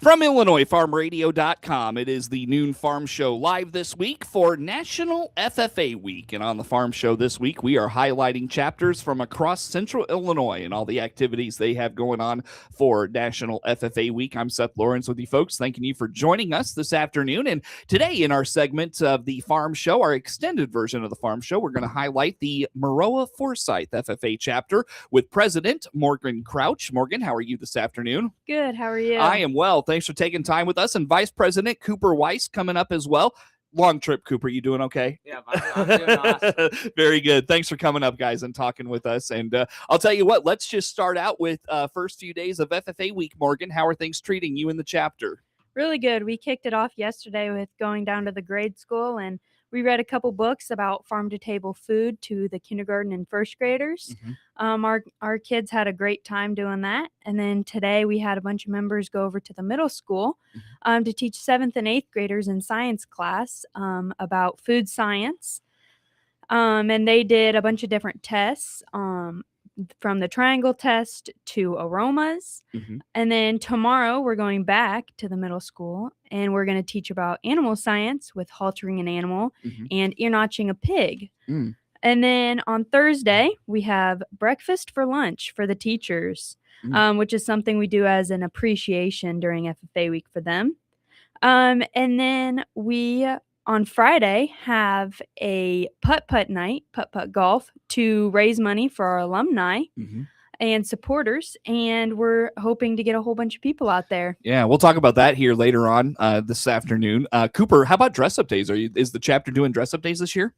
From IllinoisFarmRadio.com, it is the Noon Farm Show live this week for National FFA Week. And on the Farm Show this week, we are highlighting chapters from across central Illinois and all the activities they have going on for National FFA Week. I'm Seth Lawrence with you folks, thanking you for joining us this afternoon. And today in our segment of the Farm Show, our extended version of the Farm Show, we're going to highlight the Maroa-Forsyth FFA chapter with President Morgan Crouch. Morgan, how are you this afternoon? Good. How are you? I am well. Thanks for taking time with us. And Vice President Cooper Weiss coming up as well. Long trip, Cooper. You doing okay? Yeah, I'm doing awesome. Very good. Thanks for coming up, guys, and talking with us. And I'll tell you what, let's just start out with first few days of FFA week. Morgan, how are things treating you in the chapter? Really good. We kicked it off yesterday with going down to the grade school, and we read a couple books about farm-to-table food to the kindergarten and first graders. Our kids had a great time doing that. And then today we had a bunch of members go over to the middle school to teach 7th and 8th graders in science class about food science. And they did a bunch of different tests from the triangle test to aromas. And then tomorrow we're going back to the middle school and we're going to teach about animal science with haltering an animal and ear notching a pig. And then on Thursday we have breakfast for lunch for the teachers, which is something we do as an appreciation during FFA week for them. And then we on Friday have a putt-putt night, putt-putt golf, to raise money for our alumni and supporters. And we're hoping to get a whole bunch of people out there. Yeah, we'll talk about that here later on this afternoon. Cooper, how about dress-up days? Is the chapter doing dress-up days this year?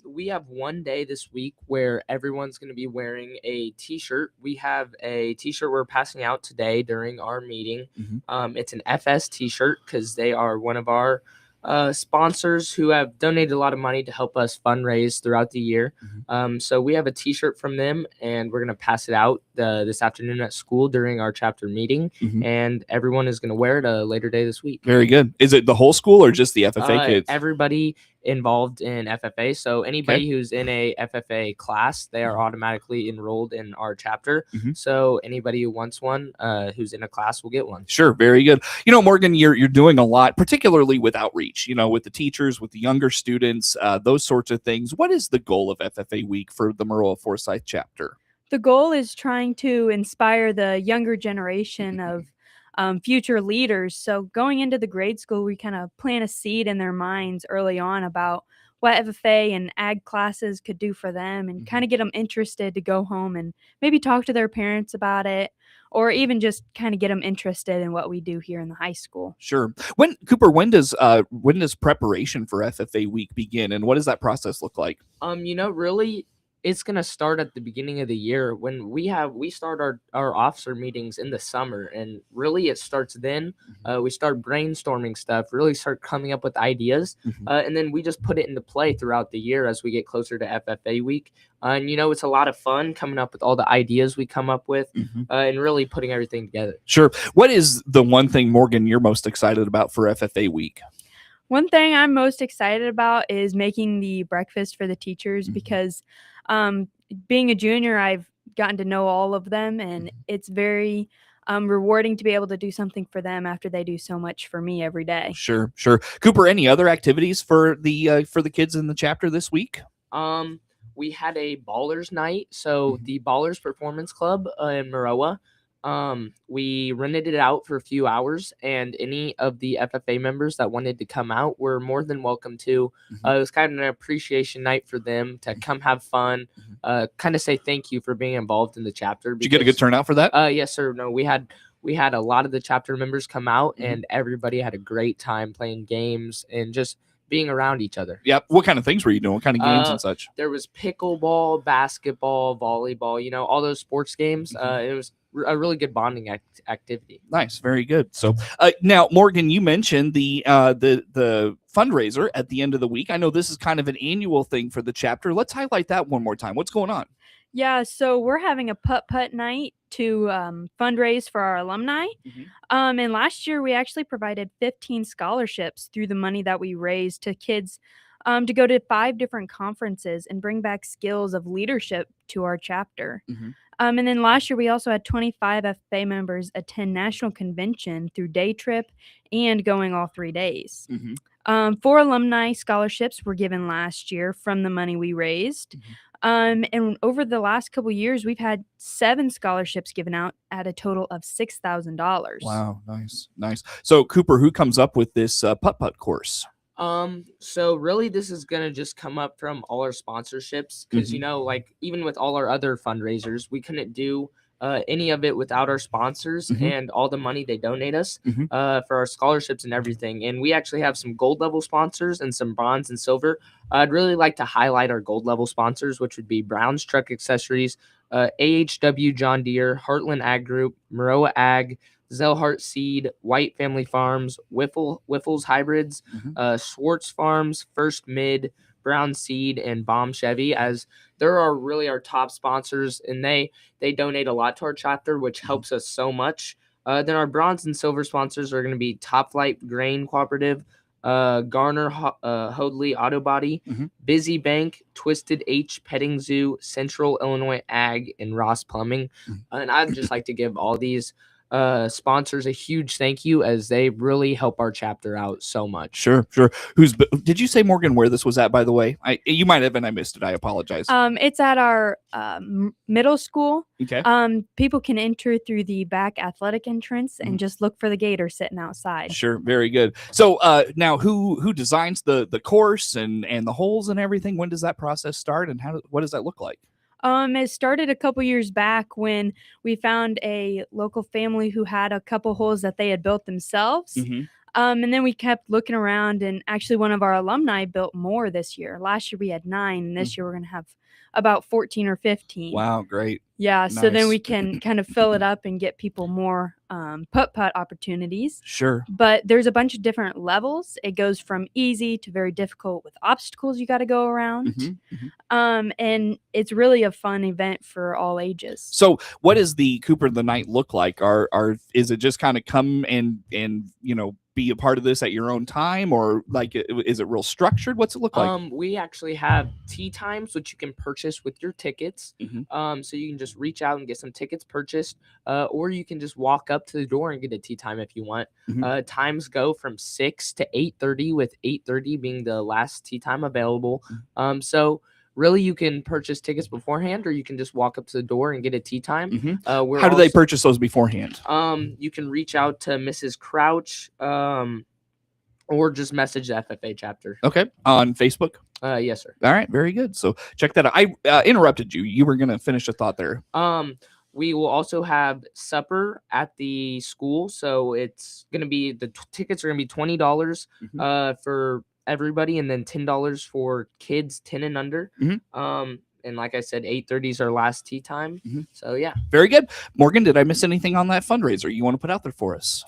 We have one day this week where everyone's going to be wearing a T-shirt. We have a T-shirt we're passing out today during our meeting. It's an FS T-shirt because they are one of our sponsors who have donated a lot of money to help us fundraise throughout the year. So we have a T-shirt from them, and we're going to pass it out this afternoon at school during our chapter meeting, and everyone is going to wear it a later day this week. Very good. Is it the whole school or just the FFA kids? Everybody involved in FFA. So anybody who's in a FFA class, they are automatically enrolled in our chapter. So anybody who wants one, who's in a class, will get one. Sure. Very good. You know, Morgan, you're doing a lot, particularly with outreach, you know, with the teachers, with the younger students, those sorts of things. What is the goal of FFA week for the Maroa-Forsyth chapter? The goal is trying to inspire the younger generation of future leaders. So going into the grade school, we kind of plant a seed in their minds early on about what FFA and ag classes could do for them and kind of get them interested to go home and maybe talk to their parents about it, or even just kind of get them interested in what we do here in the high school. Sure. When does preparation for FFA week begin, and what does that process look like? Really, it's going to start at the beginning of the year when we start our officer meetings in the summer, and really it starts then. We start brainstorming stuff, really start coming up with ideas, and then we just put it into play throughout the year as we get closer to FFA week. And it's a lot of fun coming up with all the ideas we come up with and really putting everything together. Sure. What is the one thing, Morgan, you're most excited about for FFA week? One thing I'm most excited about is making the breakfast for the teachers because being a junior, I've gotten to know all of them, and it's very rewarding to be able to do something for them after they do so much for me every day. Sure. Cooper, any other activities for the kids in the chapter this week? We had a Ballers night. So the Ballers Performance Club in Maroa, we rented it out for a few hours, and any of the FFA members that wanted to come out were more than welcome to. It was kind of an appreciation night for them to come have fun, kind of say thank you for being involved in the chapter. Did you get a good turnout for that? Yes, sir. No, we had a lot of the chapter members come out, and everybody had a great time playing games and just being around each other. Yep. What kind of things were you doing? What kind of games and such? There was pickleball, basketball, volleyball, all those sports games. It was a really good bonding activity. Nice. Very good. So now, Morgan, you mentioned the fundraiser at the end of the week. I know this is kind of an annual thing for the chapter. Let's highlight that one more time. What's going on? Yeah, so we're having a putt-putt night to fundraise for our alumni. And last year, we actually provided 15 scholarships through the money that we raised to kids to go to 5 different conferences and bring back skills of leadership to our chapter. And then last year we also had 25 FFA members attend national convention through day trip and going all 3 days. 4 alumni scholarships were given last year from the money we raised. And over the last couple years, we've had 7 scholarships given out at a total of $6,000. Wow, nice. So Cooper, who comes up with this putt-putt course? So really this is gonna just come up from all our sponsorships because like even with all our other fundraisers, we couldn't do any of it without our sponsors and all the money they donate us for our scholarships and everything. And we actually have some gold level sponsors and some bronze and silver. I'd really like to highlight our gold level sponsors, which would be Brown's Truck Accessories, AHW John Deere, Heartland Ag Group, Maroa Ag, Zellhart Seed, White Family Farms, Wiffles Hybrids, Schwartz Farms, First Mid, Brown Seed, and Bomb Chevy, as there are really our top sponsors, and they donate a lot to our chapter, which helps us so much. Then our bronze and silver sponsors are going to be Top Flight Grain Cooperative, Garner Hoadley Auto Body, Busy Bank, Twisted H Petting Zoo, Central Illinois Ag, and Ross Plumbing. And I'd just like to give all these sponsors a huge thank you, as they really help our chapter out so much. Sure. Did you say, Morgan, where this was at, by the way? You might have, and I missed it. I apologize. It's at our middle school. Okay. People can enter through the back athletic entrance and just look for the gator sitting outside. Sure, very good. So now who designs the course and the holes and everything? When does that process start, and what does that look like? It started a couple years back when we found a local family who had a couple holes that they had built themselves. And then we kept looking around, and actually one of our alumni built more this year. Last year we had 9, and this year we're going to have about 14 or 15. Wow, great. Yeah, Nice. so then we can kind of fill it up and get people more putt-putt opportunities. Sure. But there's a bunch of different levels. It goes from easy to very difficult with obstacles you got to go around. And it's really a fun event for all ages. So what does the Cooper of the Night look like? Is it just kind of come and be a part of this at your own time, or like is it real structured? What's it look like? We actually have tea times which you can purchase with your tickets. So you can just reach out and get some tickets purchased, or you can just walk up to the door and get a tea time if you want. Times go from 6 to 8:30, with 8:30 being the last tea time available. So really, you can purchase tickets beforehand, or you can just walk up to the door and get a tea time. How do they purchase those beforehand? You can reach out to Mrs. Crouch, or just message the FFA chapter. Okay, on Facebook? Yes, sir. All right, very good. So check that out. I interrupted you. You were going to finish a thought there. We will also have supper at the school, so it's going to be tickets are going to be $20 for everybody, and then $10 for kids 10 and under. And like I said, 8:30 is our last tea time. So yeah, very good. Morgan, did I miss anything on that fundraiser you want to put out there for us?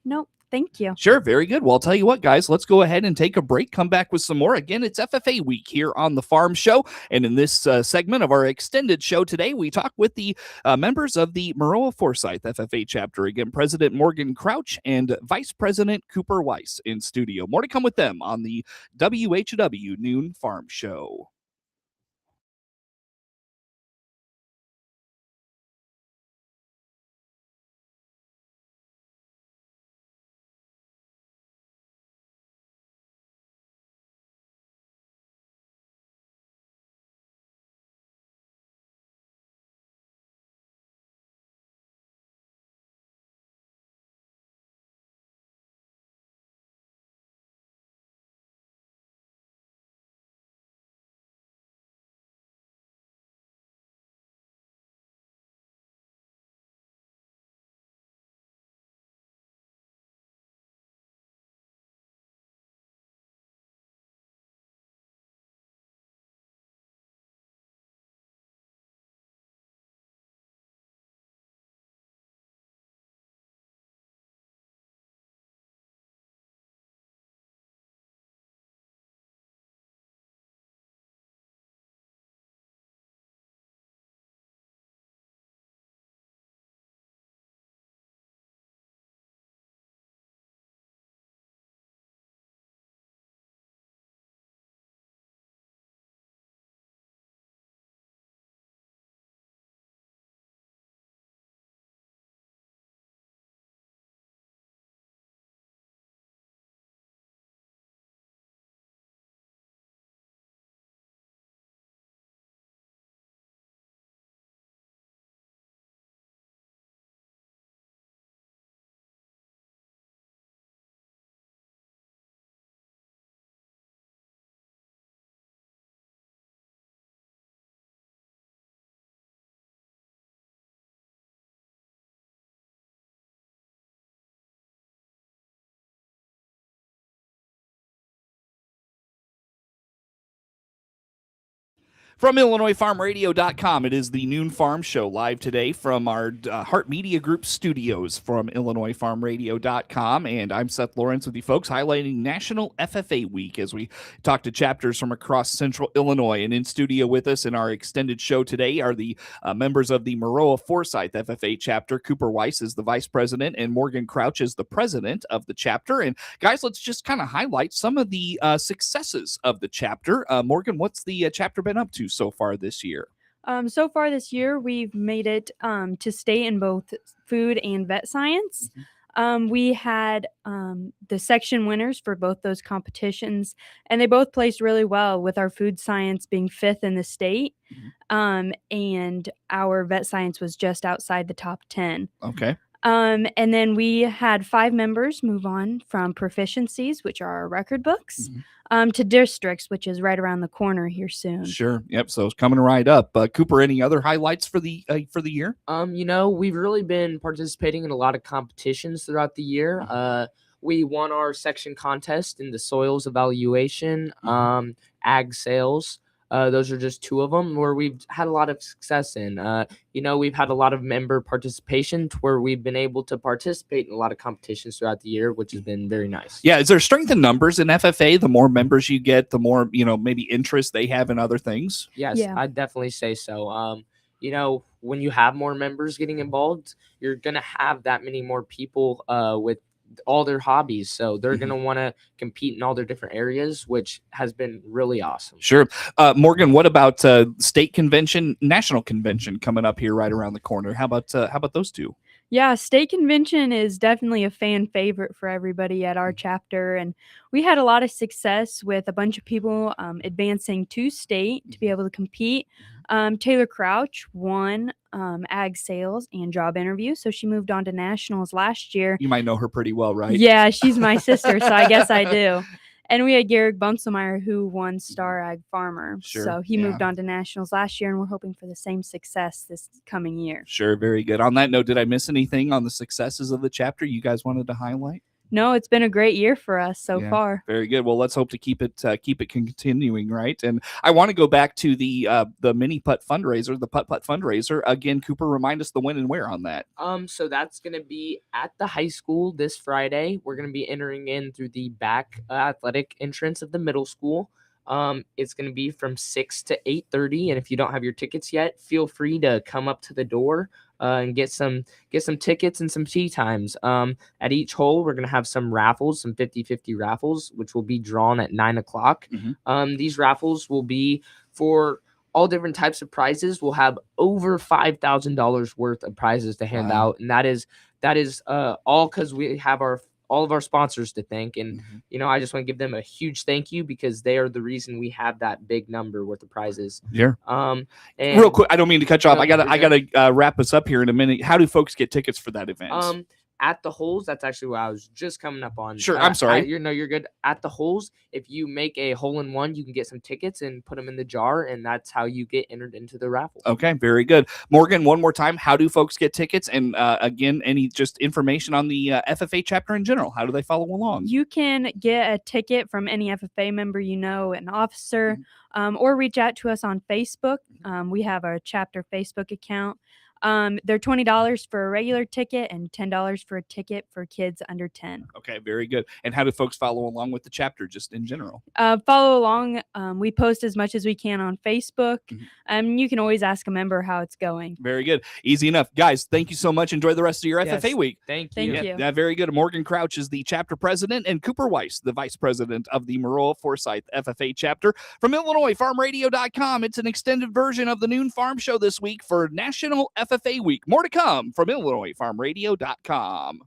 Nope. Thank you. Sure. Very good. Well, I'll tell you what, guys, let's go ahead and take a break, come back with some more. Again, it's FFA week here on the Farm Show. And in this segment of our extended show today, we talk with the members of the Maroa-Forsyth FFA chapter. Again, President Morgan Crouch and Vice President Cooper Weiss in studio. More to come with them on the WHW Noon Farm Show. From IllinoisFarmRadio.com, it is the Noon Farm Show live today from our Heart Media Group studios from IllinoisFarmRadio.com. And I'm Seth Lawrence with you folks, highlighting National FFA Week as we talk to chapters from across central Illinois. And in studio with us in our extended show today are the members of the Maroa-Forsyth FFA chapter. Cooper Weiss is the vice president, and Morgan Crouch is the president of the chapter. And guys, let's just kind of highlight some of the successes of the chapter. Morgan, what's the chapter been up to so far this year? So far this year, we've made it to state in both food and vet science. We had the section winners for both those competitions, and they both placed really well, with our food science being 5th in the state, and our vet science was just outside the top 10. Okay. And then we had 5 members move on from proficiencies, which are our record books, to districts, which is right around the corner here soon. Sure. Yep. So it's coming right up. Cooper, any other highlights for the year? We've really been participating in a lot of competitions throughout the year. We won our section contest in the soils evaluation, ag sales. Those are just 2 of them where we've had a lot of success in. We've had a lot of member participation to where we've been able to participate in a lot of competitions throughout the year, which has been very nice. Yeah. Is there strength in numbers in FFA? The more members you get, the more, maybe interest they have in other things? Yes, Yeah. I'd definitely say so. When you have more members getting involved, you're going to have that many more people with all their hobbies, so they're going to want to compete in all their different areas, which has been really awesome. Sure. Morgan, what about state convention, national convention coming up here right around the corner? How about those two? Yeah, state convention is definitely a fan favorite for everybody at our chapter, and we had a lot of success with a bunch of people advancing to state to be able to compete. Taylor Crouch won ag sales and job interview, so she moved on to nationals last year. You might know her pretty well, right? Yeah, she's my sister, so I guess I do. And we had Garrick Bunselmeyer, who won Star Ag Farmer. Sure, So he moved on to nationals last year, and we're hoping for the same success this coming year. Sure, very good. On that note, did I miss anything on the successes of the chapter you guys wanted to highlight? No, it's been a great year for us so far. Very good. Well, let's hope to keep it continuing, right? And I want to go back to the mini putt fundraiser, the putt fundraiser. Again, Cooper, remind us the when and where on that. So that's going to be at the high school this Friday. We're going to be entering in through the back athletic entrance of the middle school. It's going to be from 6 to 8:30, and if you don't have your tickets yet, feel free to come up to the door and get some tickets and some tea times. At each hole, we're going to have some raffles, some 50-50 raffles, which will be drawn at 9 o'clock. These raffles will be for all different types of prizes. We'll have over $5,000 worth of prizes to hand out, and that is all because we have all of our sponsors to thank. And, I just want to give them a huge thank you, because they are the reason we have that big number with the prizes. Yeah. And real quick, I don't mean to cut you off. No, I gotta wrap us up here in a minute. How do folks get tickets for that event? At the holes, that's actually what I was just coming up on. Sure, I'm sorry. You're good. At the holes, if you make a hole in one, you can get some tickets and put them in the jar, and that's how you get entered into the raffle. Okay, very good. Morgan, one more time, how do folks get tickets? And again, any just information on the FFA chapter in general? How do they follow along? You can get a ticket from any FFA member an officer, or reach out to us on Facebook. We have our chapter Facebook account. They're $20 for a regular ticket and $10 for a ticket for kids under 10. Okay, very good. And how do folks follow along with the chapter just in general? Follow along. We post as much as we can on Facebook. You can always ask a member how it's going. Very good. Easy enough. Guys, thank you so much. Enjoy the rest of your FFA week. Thank you. Yeah, very good. Morgan Crouch is the chapter president, and Cooper Weiss, the vice president of the Maroa-Forsyth FFA chapter. From IllinoisFarmRadio.com, it's an extended version of the Noon Farm Show this week for National FFA Week. More to come from IllinoisFarmRadio.com.